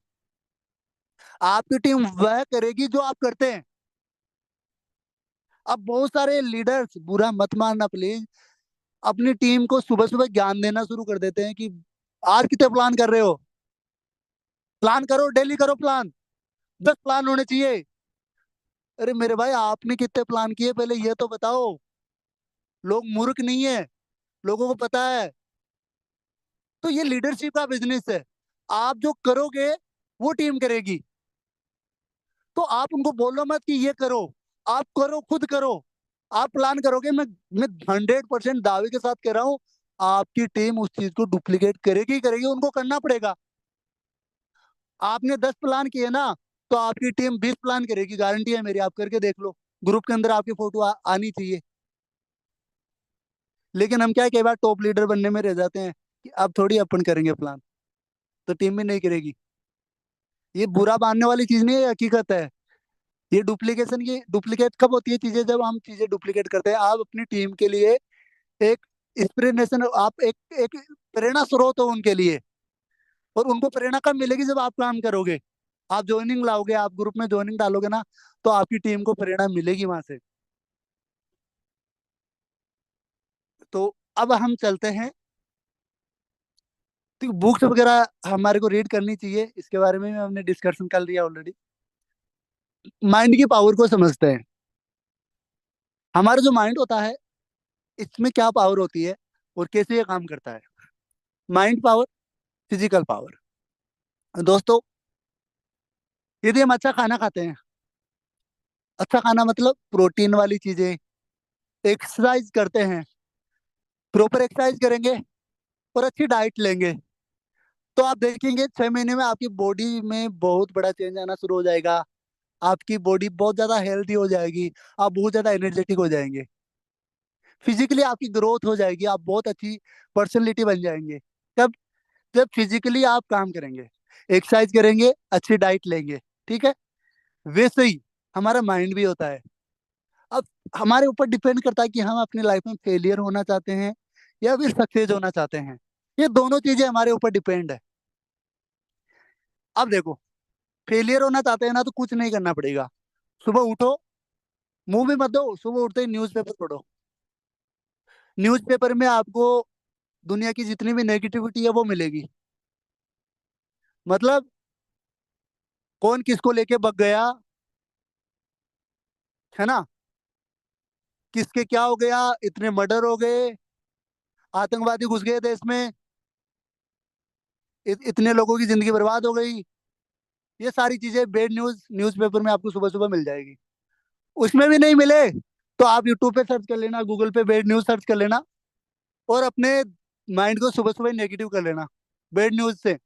आपकी टीम वह करेगी जो आप करते हैं। अब बहुत सारे लीडर्स, बुरा मत मानना प्लीज, अपनी टीम को सुबह सुबह ज्ञान देना शुरू कर देते हैं कि आज कितने प्लान कर रहे हो, प्लान करो, डेली करो प्लान, 10 प्लान होने चाहिए। अरे मेरे भाई, आपने कितने प्लान किए पहले ये तो बताओ। लोग मूर्ख नहीं है, लोगों को पता है। तो ये लीडरशिप का बिजनेस है, आप जो करोगे वो टीम करेगी। तो आप उनको बोलो मत कि ये करो, आप करो, खुद करो। आप प्लान करोगे, मैं 100% दावे के साथ कह रहा हूँ, आपकी टीम उस चीज को डुप्लीकेट करेगी ही करेगी, उनको करना पड़ेगा। आपने 10 प्लान किए ना, तो आपकी टीम 20 प्लान करेगी, गारंटी है मेरी, आप करके देख लो। ग्रुप के अंदर आपकी फोटो आनी चाहिए। लेकिन हम क्या है, कई बार टॉप लीडर बनने में रह जाते हैं कि अब थोड़ी अपन करेंगे प्लान, तो टीम भी नहीं करेगी। ये बुरा मानने वाली चीज नहीं है, हकीकत है। ये डुप्लीकेशन की, डुप्लीकेट कब होती है चीजें, जब हम चीजें डुप्लीकेट करते हैं। आप अपनी टीम के लिए एक इंस्पिरेशन, आप एक एक प्रेरणा स्रोत हो उनके लिए, और उनको प्रेरणा कब मिलेगी, जब आप काम करोगे, आप ज्वाइनिंग लाओगे, आप ग्रुप में ज्वाइनिंग डालोगे ना, तो आपकी टीम को प्रेरणा मिलेगी वहां से। तो अब हम चलते हैं, तो बुक्स वगैरह हमारे को रीड करनी चाहिए, इसके बारे में हमने डिस्कशन कर लिया ऑलरेडी। माइंड की पावर को समझते हैं। हमारा जो माइंड होता है, इसमें क्या पावर होती है और कैसे ये काम करता है। Mind power, physical power. दोस्तों, यदि हम अच्छा खाना खाते हैं, अच्छा खाना मतलब प्रोटीन वाली चीजें, एक्सरसाइज करते हैं, प्रॉपर एक्सरसाइज करेंगे और अच्छी डाइट लेंगे, तो आप देखेंगे 6 महीने में आपकी बॉडी में बहुत बड़ा चेंज आना शुरू हो जाएगा। आपकी बॉडी बहुत ज्यादा हेल्दी हो जाएगी, आप बहुत ज्यादा एनर्जेटिक हो जाएंगे, फिजिकली आपकी ग्रोथ हो जाएगी, आप बहुत अच्छी पर्सनैलिटी बन जाएंगे। कब? जब फिजिकली आप काम करेंगे, एक्सरसाइज करेंगे, अच्छी डाइट लेंगे, ठीक है। वैसे ही हमारा माइंड भी होता है। अब हमारे ऊपर डिपेंड करता है कि हम अपनी लाइफ में फेलियर होना चाहते हैं या फिर सक्सेस होना चाहते हैं। ये दोनों चीजें हमारे ऊपर डिपेंड है। अब देखो, फेलियर होना चाहते हैं ना, तो कुछ नहीं करना पड़ेगा। सुबह उठो, मुंह भी मत दो, सुबह उठते ही न्यूज़पेपर पढ़ो। न्यूज़पेपर में आपको दुनिया की जितनी भी नेगेटिविटी है वो मिलेगी। मतलब कौन किसको लेके भग गया, है ना, किसके क्या हो गया, इतने मर्डर हो गए, आतंकवादी घुस गए देश में, इतने लोगों की जिंदगी बर्बाद हो गई। ये सारी चीजें बेड न्यूज न्यूज़पेपर में आपको सुबह सुबह मिल जाएगी। उसमें भी नहीं मिले तो आप यूट्यूब पे सर्च कर लेना, गूगल पे बेड न्यूज सर्च कर लेना, और अपने माइंड को सुबह सुबह नेगेटिव कर लेना बेड न्यूज से।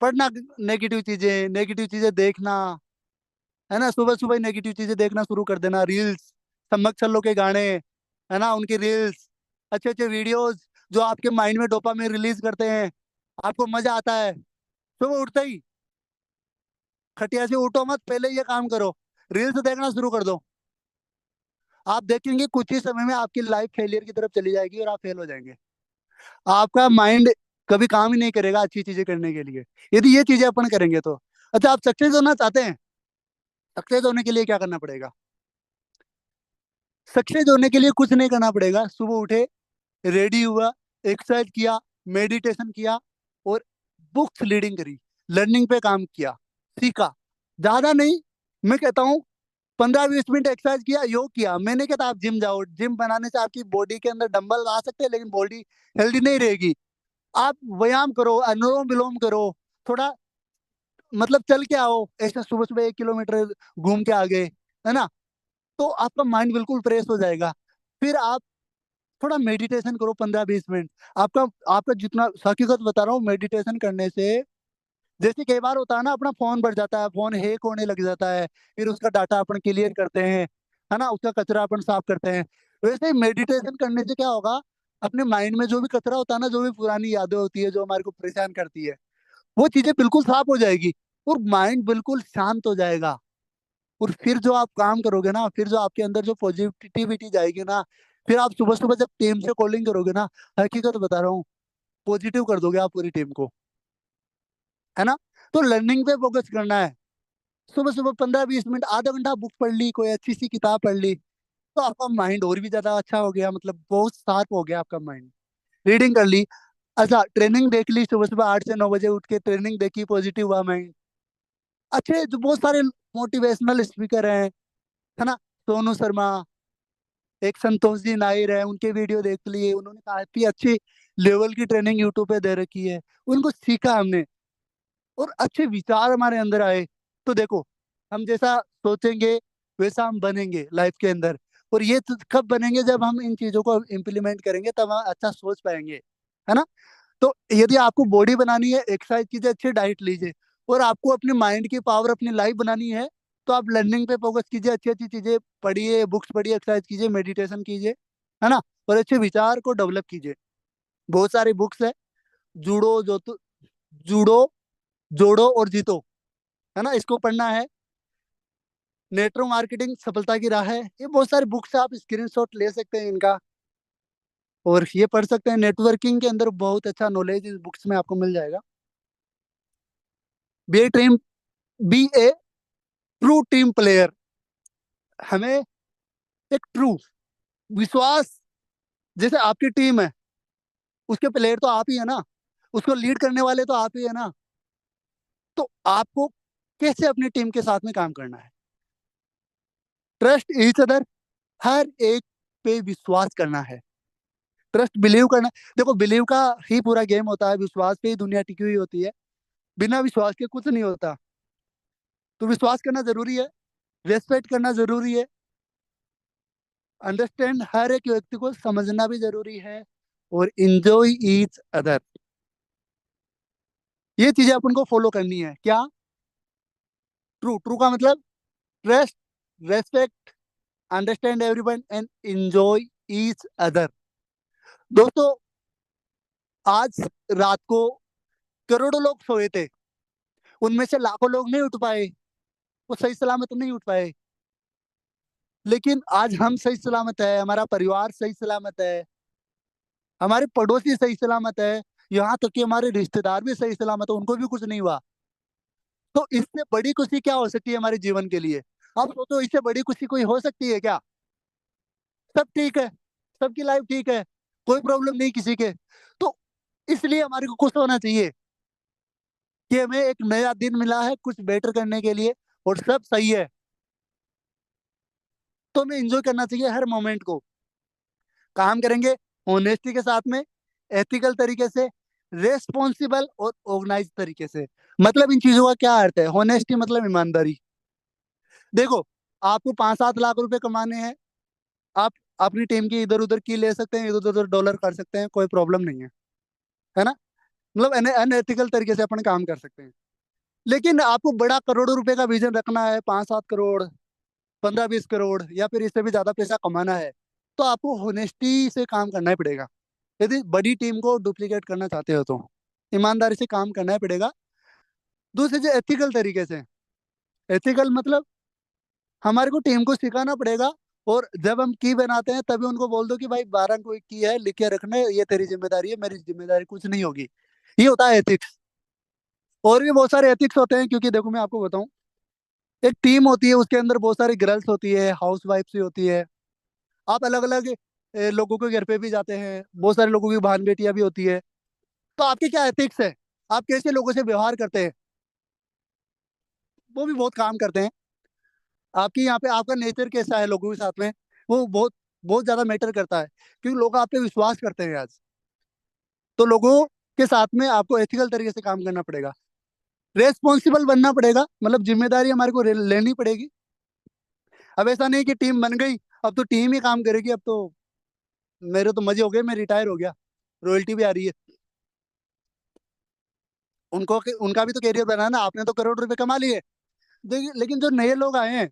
पढ़ना नेगेटिव चीजें देखना, है ना, सुबह सुबह नेगेटिव चीजें देखना शुरू कर देना, रील्स, सम्मक छल्लो के गाने, है ना, उनकी रील्स, अच्छे अच्छे वीडियोस जो आपके माइंड में डोपामिन रिलीज करते हैं, आपको मजा आता है। सुबह उठते ही खटिया से उठो मत, पहले ये काम करो, रील्स देखना शुरू कर दो। आप देखेंगे कुछ ही समय में आपकी लाइफ फेलियर की तरफ चली जाएगी और आप फेल हो जाएंगे। आपका माइंड कभी काम ही नहीं करेगा अच्छी चीजें करने के लिए, यदि ये चीजें अपन करेंगे तो। अच्छा, आप सक्सेस होना चाहते हैं, सक्सेस होने के लिए क्या करना पड़ेगा? सक्सेस होने के लिए कुछ नहीं करना पड़ेगा, सुबह उठे, रेडी हुआ, एक्सरसाइज किया, मेडिटेशन किया, और बुक्स रीडिंग करी, लर्निंग पे काम किया, सीखा, ज्यादा नहीं। मैं कहता हूँ 15-20 मिनट एक्सरसाइज किया, योग किया। मैंने कहता आप जिम जाओ, जिम बनाने से आपकी बॉडी के अंदर डंबल आ सकते हैं लेकिन बॉडी हेल्दी नहीं रहेगी। आप व्यायाम करो, अनुलोम विलोम करो, थोड़ा मतलब चल के आओ, ऐसे सुबह सुबह 1 किलोमीटर घूम के आ गए, है ना, तो आपका माइंड बिल्कुल फ्रेश हो जाएगा। फिर आप थोड़ा मेडिटेशन करो 15-20 मिनट। आपका आपका जितना हकीकत बता रहा हूँ, मेडिटेशन करने से, जैसे कई बार होता है ना, अपना फोन बढ़ जाता है, फोन हैक होने लग जाता है, फिर उसका डाटा अपन क्लियर करते हैं, है ना, उसका कचरा अपन साफ करते हैं। वैसे ही मेडिटेशन करने से क्या होगा, अपने माइंड में जो भी कचरा होता है ना, जो भी पुरानी यादें होती है जो हमारे को परेशान करती है, वो चीजें बिल्कुल साफ हो जाएगी, और माइंड बिल्कुल शांत हो जाएगा। और फिर जो आप काम करोगे ना, फिर जो आपके अंदर जो पॉजिटिविटी जाएगी ना, फिर आप सुबह सुबह जब टीम से कॉलिंग करोगे ना, हकीकत बता रहा हूँ, पॉजिटिव कर दोगे आप पूरी टीम को, है ना। तो लर्निंग पे फोकस करना है। सुबह सुबह 15-20 मिनट, आधा घंटा बुक पढ़ ली, कोई अच्छी सी किताब पढ़ ली, तो आपका माइंड और भी ज्यादा अच्छा हो गया, मतलब बहुत शार्प हो गया आपका माइंड। रीडिंग कर ली, अच्छा ट्रेनिंग देख ली, सुबह सुबह 8 से 9 बजे उठ के ट्रेनिंग देखी, पॉजिटिव हुआ माइंड। अच्छे जो बहुत सारे मोटिवेशनल स्पीकर हैं, है ना, सोनू शर्मा, एक संतोष जी नायर है, उनके वीडियो देख लिए, उन्होंने काफी अच्छी लेवल की ट्रेनिंग यूट्यूब पे दे रखी है, उनको सीखा हमने, और अच्छे विचार हमारे अंदर आए। तो देखो, हम जैसा सोचेंगे वैसा हम बनेंगे लाइफ के अंदर। और ये तो कब बनेंगे, जब हम इन चीजों को इम्प्लीमेंट करेंगे, तब हम अच्छा सोच पाएंगे, है ना। तो यदि आपको बॉडी बनानी है, एक्सरसाइज कीजिए, अच्छी डाइट लीजिए, और आपको अपने माइंड की पावर, अपनी लाइफ बनानी है, तो आप लर्निंग पे फोकस कीजिए, अच्छी अच्छी चीजें पढ़िए, बुक्स पढ़िए, एक्सरसाइज कीजिए, मेडिटेशन कीजिए, है ना, और अच्छे विचार को डेवलप कीजिए। बहुत सारी बुक्स है, जूडो जो तो जूडो, जोड़ो और जीतो, है ना, इसको पढ़ना है। नेटवर्क मार्केटिंग सफलता की राह है, ये बहुत सारी बुक्स है, आप स्क्रीनशॉट ले सकते हैं इनका, और ये पढ़ सकते हैं। नेटवर्किंग के अंदर बहुत अच्छा नॉलेज इस बुक्स में आपको मिल जाएगा। बी ए टीम बी ए ट्रू टीम प्लेयर, हमें एक ट्रू विश्वास, जैसे आपकी टीम है, उसके प्लेयर तो आप ही है ना, उसको लीड करने वाले तो आप ही है ना, तो आपको कैसे अपनी टीम के साथ में काम करना है। ट्रस्ट ईच अदर, हर एक पे विश्वास करना है, ट्रस्ट बिलीव करना। देखो, बिलीव का ही पूरा गेम होता है, विश्वास पे ही दुनिया टिकी हुई होती है, बिना विश्वास के कुछ नहीं होता। तो विश्वास करना जरूरी है, रेस्पेक्ट करना जरूरी है, अंडरस्टैंड हर एक व्यक्ति को समझना भी जरूरी है, और इंजॉय ईच अदर, ये चीजें अपन को फॉलो करनी है। क्या? ट्रू, ट्रू का मतलब trust, respect, understand everyone and enjoy each other. दोस्तों, आज रात को करोड़ों लोग सोए थे, उनमें से लाखों लोग नहीं उठ पाए, वो सही सलामत नहीं उठ पाए, लेकिन आज हम सही सलामत है, हमारा परिवार सही सलामत है, हमारे पड़ोसी सही सलामत है, यहाँ तक कि हमारे रिश्तेदार भी सही सलामत है, उनको भी कुछ नहीं हुआ। तो इससे बड़ी खुशी क्या हो सकती है हमारे जीवन के लिए? आप सोचो, इससे बड़ी खुशी कोई हो सकती है क्या? सब ठीक है, सबकी लाइफ ठीक है, कोई प्रॉब्लम नहीं किसी के। तो इसलिए हमारे को खुश होना चाहिए कि हमें एक नया दिन मिला है कुछ बेटर करने के लिए, और सब सही है। तो हमें एंजॉय करना चाहिए हर मोमेंट को। काम करेंगे ऑनेस्टी के साथ में, एथिकल तरीके से, रेस्पॉन्सिबल और ऑर्गेनाइज तरीके से। मतलब इन चीजों का क्या अर्थ है? ऑनेस्टी मतलब ईमानदारी। देखो, आपको 5-7 लाख रुपए कमाने हैं, आप अपनी टीम की इधर उधर की ले सकते हैं, इधर उधर डॉलर कर सकते हैं, कोई प्रॉब्लम नहीं है ना। मतलब अनएथिकल तरीके से अपन काम कर सकते हैं। लेकिन आपको बड़ा करोड़ों रुपए का विजन रखना है, 5-7 करोड़, 15-20 करोड़, या फिर इससे भी ज्यादा पैसा कमाना है, तो आपको होनेस्टी से काम करना ही पड़ेगा। यदि बड़ी टीम को डुप्लीकेट करना चाहते हो तो ईमानदारी से काम करना ही पड़ेगा। दूसरे जो एथिकल तरीके से, एथिकल मतलब हमारे को टीम को सिखाना पड़ेगा, और जब हम की बनाते हैं तभी उनको बोल दो कि भाई 12 को की है, लिख के रखना है, ये तेरी जिम्मेदारी है, मेरी जिम्मेदारी कुछ नहीं होगी। ये होता है एथिक्स। और भी बहुत सारे एथिक्स होते हैं, क्योंकि देखो मैं आपको बताऊं, एक टीम होती है, उसके अंदर बहुत सारी गर्ल्स होती है, हाउस वाइफ भी होती है, आप अलग अलग लोगों के घर पे भी जाते हैं, बहुत सारे लोगों की बहन बेटियां भी होती है। तो आपके क्या एथिक्स है, आप कैसे लोगों से व्यवहार करते हैं, वो भी बहुत काम करते हैं। आपकी यहाँ पे आपका नेचर कैसा है लोगों के साथ में, वो बहुत बहुत ज्यादा मैटर करता है, क्योंकि लोग आप पे विश्वास करते हैं आज। तो लोगों के साथ में आपको एथिकल तरीके से काम करना पड़ेगा, रेस्पॉन्सिबल बनना पड़ेगा, मतलब जिम्मेदारी हमारे को लेनी पड़ेगी। अब ऐसा नहीं कि टीम बन गई, अब तो टीम ही काम करेगी, अब तो मेरे तो मजे हो गए, मैं रिटायर हो गया, रॉयल्टी भी आ रही है। उनको उनका भी तो कैरियर बनाना, आपने तो करोड़ रुपए कमा लिए। देखिए, लेकिन जो नए लोग आए हैं,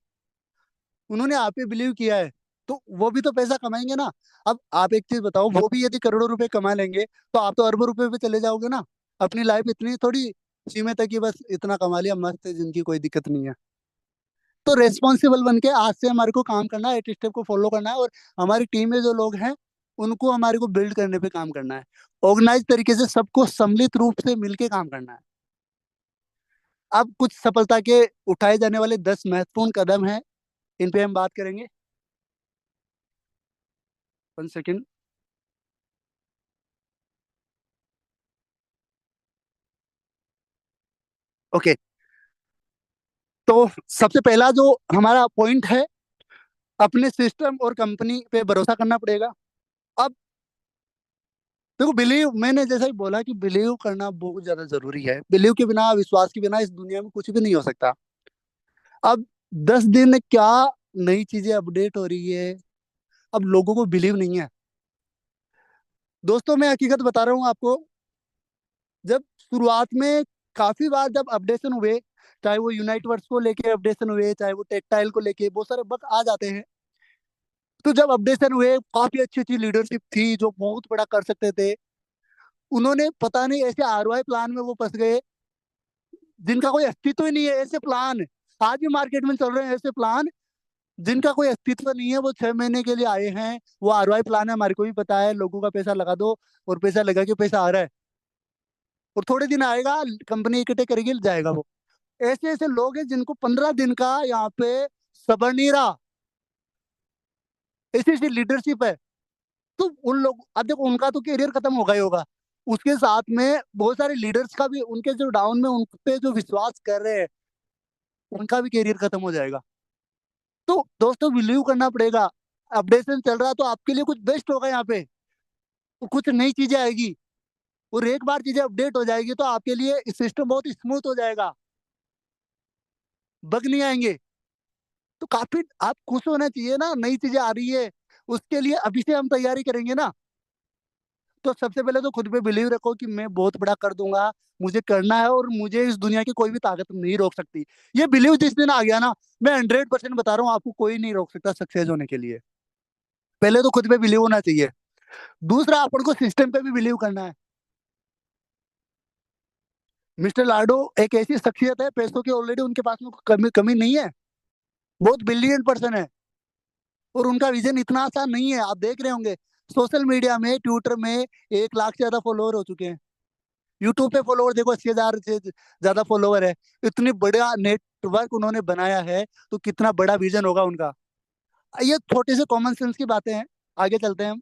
उन्होंने आप पे बिलीव किया है, तो वो भी तो पैसा कमाएंगे ना। अब आप एक चीज बताओ, वो भी यदि करोड़ों रुपए कमा लेंगे, तो आप तो अरबों रुपए पे चले जाओगे ना। अपनी लाइफ इतनी थोड़ी सीमित है कि बस इतना कमा लिया, मस्त है, जिनकी कोई दिक्कत नहीं है। तो रेस्पॉन्सिबल बन के आज से हमारे को काम करना है, एट स्टेप को फॉलो करना है, और हमारी टीम में जो लोग हैं उनको हमारे को बिल्ड करने पे काम करना है। ऑर्गेनाइज तरीके से सबको सम्मिलित रूप से मिलके काम करना है। अब कुछ सफलता के उठाए जाने वाले 10 महत्वपूर्ण कदम हैं, इन पे हम बात करेंगे। 1 सेकेंड। ओके। तो सबसे पहला जो हमारा पॉइंट है, अपने सिस्टम और कंपनी पे भरोसा करना पड़ेगा। अब देखो, बिलीव, मैंने जैसा ही बोला कि बिलीव करना बहुत ज्यादा जरूरी है। बिलीव के बिना, विश्वास के बिना इस दुनिया में कुछ भी नहीं हो सकता। अब 10 दिन क्या नई चीजें अपडेट हो रही है, अब लोगों को बिलीव नहीं है। दोस्तों, मैं हकीकत बता रहा हूँ आपको, जब शुरुआत में काफी बार जब अपडेशन हुए, चाहे वो यूनाइट वर्स को लेके अपडेशन हुए, चाहे वो टेक्टाइल को लेके, बहुत सारे बग आ जाते हैं। तो जब अपडेशन हुए, काफी अच्छी अच्छी लीडरशिप थी जो बहुत बड़ा कर सकते थे, उन्होंने पता नहीं ऐसे आरओआई प्लान में वो फंस गए जिनका कोई अस्तित्व ही नहीं है। ऐसे प्लान आज भी मार्केट में चल रहे हैं, ऐसे प्लान जिनका कोई अस्तित्व नहीं है। वो 6 महीने के लिए आए हैं, वो आरओआई प्लान है, हमारे को भी पता है, लोगों का पैसा लगा दो, और पैसा लगा के पैसा आ रहा है, और थोड़े दिन आएगा, कंपनी इकट्ठे करेगी, जाएगा वो। ऐसे ऐसे लोग हैं जिनको 15 दिन का यहाँ पे सबर नहीं रहा, ऐसी ऐसी लीडरशिप है। तो उन लोग, अब देखो, उनका तो करियर खत्म होगा ही होगा, उसके साथ में बहुत सारे लीडर्स का भी, उनके जो डाउन में उन पे जो विश्वास कर रहे हैं, उनका भी करियर खत्म हो जाएगा। तो दोस्तों, बिलीव करना पड़ेगा। अपडेशन चल रहा है तो आपके लिए कुछ बेस्ट होगा यहाँ पे, तो कुछ नई चीजें आएगी, और एक बार चीजें अपडेट हो जाएगी तो आपके लिए सिस्टम बहुत स्मूथ हो जाएगा, बग नहीं आएंगे। तो काफी आप खुश होना चाहिए ना, नई चीजें आ रही है, उसके लिए अभी से हम तैयारी करेंगे ना। तो सबसे पहले तो खुद पे बिलीव रखो कि मैं बहुत बड़ा कर दूंगा, मुझे करना है, और मुझे इस दुनिया की कोई भी ताकत नहीं रोक सकती। ये बिलीव जिस दिन आ गया ना, मैं 100% बता रहा हूँ आपको, कोई नहीं रोक सकता सक्सेस होने के लिए। पहले तो खुद पे बिलीव होना चाहिए। दूसरा, अपन को सिस्टम पे भी बिलीव करना है। मिस्टर लाडो एक ऐसी शख्सियत है, पैसों की ऑलरेडी उनके पास में कमी कमी नहीं है, बहुत ब्रिलियंट पर्सन है, और उनका विजन इतना आसान नहीं है। आप देख रहे होंगे सोशल मीडिया में, ट्विटर में 1 लाख से ज्यादा फॉलोअर हो चुके हैं। यूट्यूब पे फॉलोअर देखो, 80,000 से ज्यादा फॉलोअर है। इतनी बड़ा नेटवर्क उन्होंने बनाया है, तो कितना बड़ा विजन होगा उनका। ये छोटे से कॉमन सेंस की बातें हैं, आगे चलते हैं हम।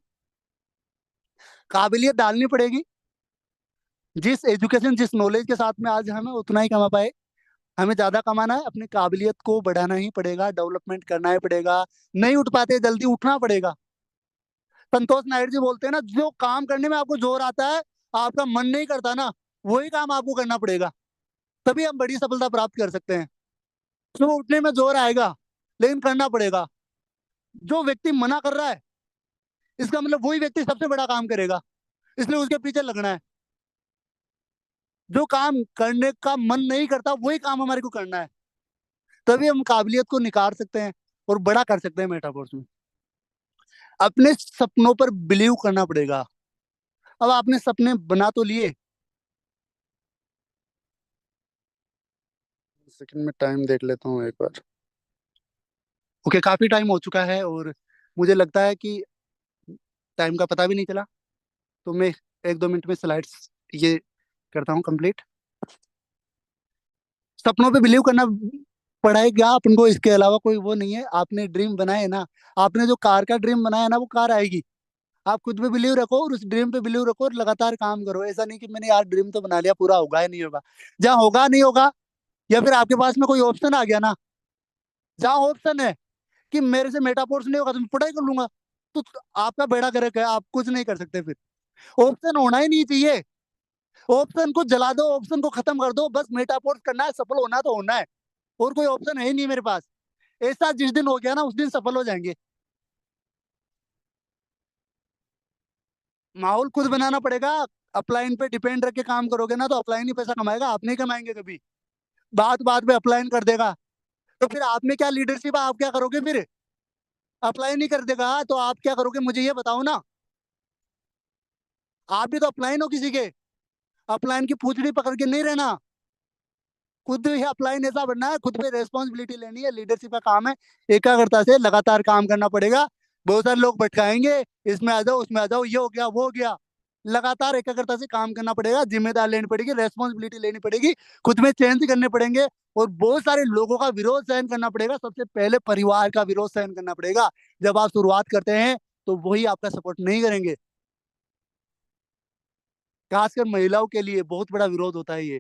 काबिलियत डालनी पड़ेगी, जिस एजुकेशन जिस नॉलेज के साथ में आज हमें उतना ही कमा पाए, हमें ज्यादा कमाना है, अपनी काबिलियत को बढ़ाना ही पड़ेगा, डेवलपमेंट करना ही पड़ेगा। नहीं उठ पाते, जल्दी उठना पड़ेगा। संतोष नायड जी बोलते हैं ना, जो काम करने में आपको जोर आता है, आपका मन नहीं करता ना, वही काम आपको करना पड़ेगा, तभी हम बड़ी सफलता प्राप्त कर सकते हैं। सुबह उठने में जोर आएगा, लेकिन करना पड़ेगा। जो व्यक्ति मना कर रहा है, इसका मतलब वही व्यक्ति सबसे बड़ा काम करेगा, इसलिए उसके पीछे लगना है। जो काम करने का मन नहीं करता, वही काम हमारे को करना है, तभी हम काबिलियत को निखार सकते हैं और बड़ा कर सकते हैं मेटावर्स में। अपने सपनों पर बिलीव करना पड़ेगा। अब आपने सपने बना तो लिए, सेकंड में टाइम देख लेता हूँ एक बार। ओके, काफी टाइम हो चुका है, और मुझे लगता है कि टाइम का पता भी नहीं चला। तो मैं 1-2 मिनट में स्लाइड्स ये करता हूँ कंप्लीट। सपनों पे बिलीव करना पढ़ाई क्या, अपन को इसके अलावा कोई वो नहीं है। आपने ड्रीम बनाए ना, आपने जो कार का ड्रीम बनाया ना, वो कार आएगी। आप खुद पे बिलीव रखो और उस ड्रीम पे बिलीव रखो और लगातार काम करो। ऐसा नहीं कि मैंने यार ड्रीम तो बना लिया, पूरा होगा या नहीं होगा। जहाँ होगा नहीं होगा, या फिर आपके पास में कोई ऑप्शन आ गया ना, जहाँ ऑप्शन है कि मेरे से मेटाफोर्स नहीं होगा तो मैं पढ़ाई कर लूंगा, तो आपका बेड़ा गर्क है, आप कुछ नहीं कर सकते फिर। ऑप्शन होना ही नहीं चाहिए। ऑप्शन को जला दो, ऑप्शन को खत्म कर दो, बस मेटाफोर्स करना है, सफल होना तो होना है। और कोई ऑप्शन है ही नहीं मेरे पास। ऐसा जिस दिन हो गया ना, उस दिन सफल हो जाएंगे। माहौल खुद बनाना पड़ेगा। अपलाइन पे डिपेंड रख के काम करोगे ना, तो अपलाइन ही पैसा कमाएगा, आप नहीं कमाएंगे कभी। बात बात पे अपलाइन कर देगा, तो फिर आप में क्या लीडरशिप है, आप क्या करोगे फिर। अप्लाई नहीं कर देगा तो आप क्या करोगे, मुझे ये बताओ ना। आप भी तो अपलाइन हो किसी के। अपलाइन की पूंछड़ी पकड़ के नहीं रहना। खुद ही अपलाइन ऐसा बनना है, खुद पे रेस्पॉन्सिबिलिटी लेनी है, लीडरशिप का काम है। एकाग्रता से लगातार काम करना पड़ेगा। बहुत सारे लोग भटकाएंगे, इसमें आ जाओ उसमें आ जाओ, ये हो गया वो हो गया। लगातार एकाग्रता से काम करना पड़ेगा, जिम्मेदारी लेनी पड़ेगी, रेस्पॉन्सिबिलिटी लेनी पड़ेगी, खुद में चेंज करने पड़ेंगे। और बहुत सारे लोगों का विरोध सहन करना पड़ेगा, सबसे पहले परिवार का विरोध सहन करना पड़ेगा। जब आप शुरुआत करते हैं तो वही आपका सपोर्ट नहीं करेंगे। खासकर महिलाओं के लिए बहुत बड़ा विरोध होता है ये।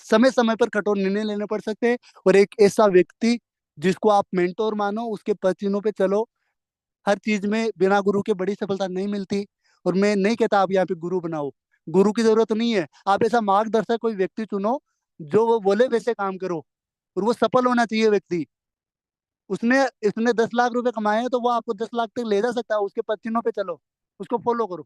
समय समय पर कठोर निर्णय लेने पड़ सकते हैं। और एक ऐसा व्यक्ति जिसको आप मेंटोर मानो, उसके पसीनों पे चलो। हर चीज में बिना गुरु के बड़ी सफलता नहीं मिलती। और मैं नहीं कहता आप यहाँ पे गुरु बनाओ, गुरु की जरूरत नहीं है। आप ऐसा मार्गदर्शक कोई व्यक्ति चुनो, जो वो बोले वैसे काम करो। और वो सफल होना चाहिए व्यक्ति। उसने इसने 10 लाख रुपए कमाए हैं, तो वो आपको 10 लाख तक ले जा सकता है, उसके पसीनों पे चलो, उसको फॉलो करो।